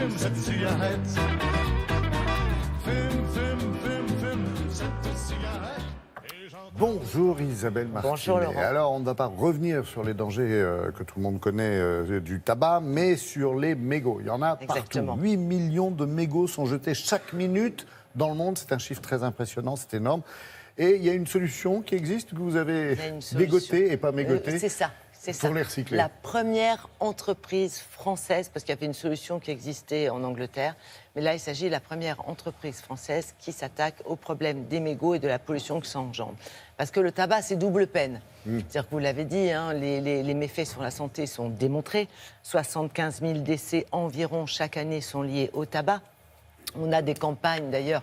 fume cette cigarette. Fume, fume, fume, fume cette cigarette. Bonjour Isabelle Martinet. Bonjour Laurent. Alors, on ne va pas revenir sur les dangers que tout le monde connaît du tabac, mais sur les mégots. Il y en a Exactement. partout. 8 millions de mégots sont jetés chaque minute dans le monde. C'est un chiffre très impressionnant, c'est énorme. Et il y a une solution qui existe, que vous avez dégotée et pas mégotée. C'est ça. C'est ça. Pour les recycler. La première entreprise française, parce qu'il y avait une solution qui existait en Angleterre, mais là, il s'agit de la première entreprise française qui s'attaque au problème des mégots et de la pollution que ça engendre. Parce que le tabac, c'est double peine. C'est-à-dire que vous l'avez dit, hein, les méfaits sur la santé sont démontrés. 75 000 décès environ chaque année sont liés au tabac. On a des campagnes, d'ailleurs,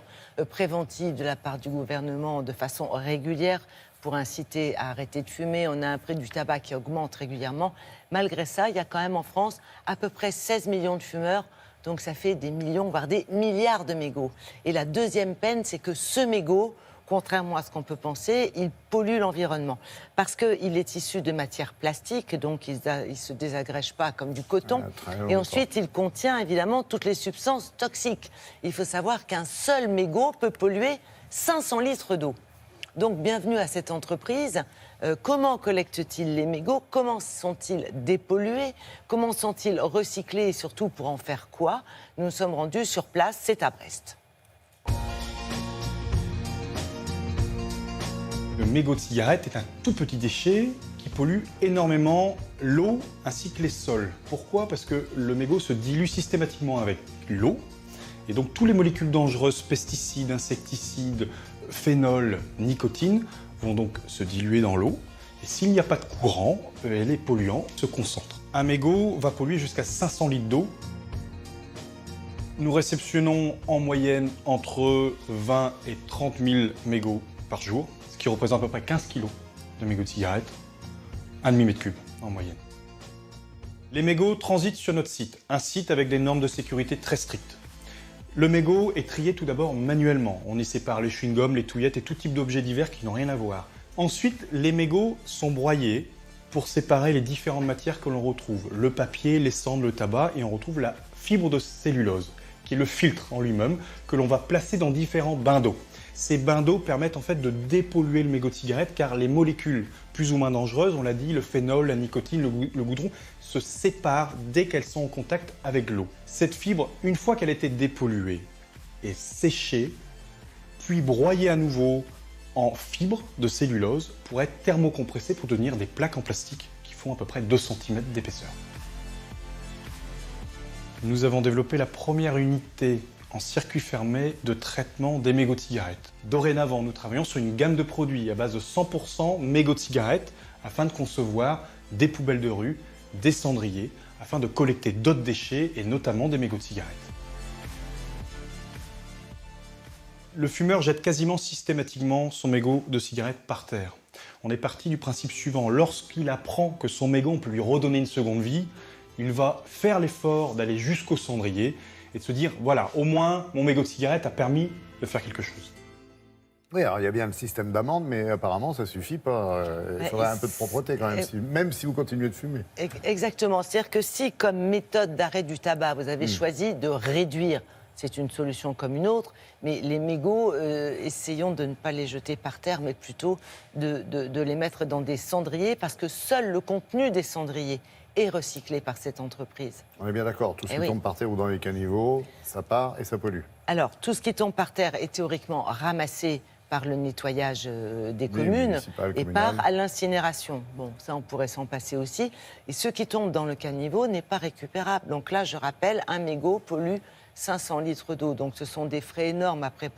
préventives de la part du gouvernement de façon régulière pour inciter à arrêter de fumer. On a un prix du tabac qui augmente régulièrement. Malgré ça, il y a quand même en France à peu près 16 millions de fumeurs. Donc ça fait des millions, voire des milliards de mégots. Et la deuxième peine, c'est que ce mégot, contrairement à ce qu'on peut penser, il pollue l'environnement. Parce qu'il est issu de matière plastique, donc il ne se désagrège pas comme du coton. Et ensuite, il contient évidemment toutes les substances toxiques. Il faut savoir qu'un seul mégot peut polluer 500 litres d'eau. Donc, bienvenue à cette entreprise. Comment collectent-ils les mégots? Comment sont-ils dépollués? Comment sont-ils recyclés? Et surtout, pour en faire quoi? Nous nous sommes rendus sur place, c'est à Brest. Le mégot de cigarette est un tout petit déchet qui pollue énormément l'eau ainsi que les sols. Pourquoi? Parce que le mégot se dilue systématiquement avec l'eau. Et donc, toutes les molécules dangereuses, pesticides, insecticides, phénol, nicotine, vont donc se diluer dans l'eau. Et s'il n'y a pas de courant, les polluants se concentrent. Un mégot va polluer jusqu'à 500 litres d'eau. Nous réceptionnons en moyenne entre 20 et 30 000 mégots par jour, ce qui représente à peu près 15 kg de mégots de cigarette, un demi-mètre cube en moyenne. Les mégots transitent sur notre site, un site avec des normes de sécurité très strictes. Le mégot est trié tout d'abord manuellement. On y sépare les chewing-gums, les touillettes et tout type d'objets divers qui n'ont rien à voir. Ensuite, les mégots sont broyés pour séparer les différentes matières que l'on retrouve. Le papier, les cendres, le tabac, et on retrouve la fibre de cellulose, qui est le filtre en lui-même, que l'on va placer dans différents bains d'eau. Ces bains d'eau permettent en fait de dépolluer le mégot de cigarette car les molécules plus ou moins dangereuses, on l'a dit, le phénol, la nicotine, le goudron, se séparent dès qu'elles sont en contact avec l'eau. Cette fibre, une fois qu'elle a été dépolluée, est séchée, puis broyée à nouveau en fibre de cellulose pour être thermocompressée pour devenir des plaques en plastique qui font à peu près 2 cm d'épaisseur. Nous avons développé la première unité en circuit fermé de traitement des mégots de cigarettes. Dorénavant, nous travaillons sur une gamme de produits à base de 100% mégots de cigarettes afin de concevoir des poubelles de rue, des cendriers, afin de collecter d'autres déchets et notamment des mégots de cigarettes. Le fumeur jette quasiment systématiquement son mégot de cigarette par terre. On est parti du principe suivant, lorsqu'il apprend que son mégot, on peut lui redonner une seconde vie, il va faire l'effort d'aller jusqu'au cendrier et de se dire, voilà, au moins, mon mégot de cigarette a permis de faire quelque chose. Oui, alors il y a bien le système d'amende, mais apparemment ça suffit pas. Il faudrait un peu de propreté quand même, même si vous continuez de fumer. Exactement. C'est-à-dire que si, comme méthode d'arrêt du tabac, vous avez choisi de réduire, c'est une solution comme une autre, mais les mégots, essayons de ne pas les jeter par terre, mais plutôt de les mettre dans des cendriers, parce que seul le contenu des cendriers est recyclé par cette entreprise. On est bien d'accord, tout ce qui tombe par terre ou dans les caniveaux, ça part et ça pollue. Alors, tout ce qui tombe par terre est théoriquement ramassé par le nettoyage des communes et par à l'incinération. Bon, ça, on pourrait s'en passer aussi. Et ce qui tombe dans le caniveau n'est pas récupérable. Donc là, je rappelle, un mégot pollue 500 litres d'eau. Donc ce sont des frais énormes après.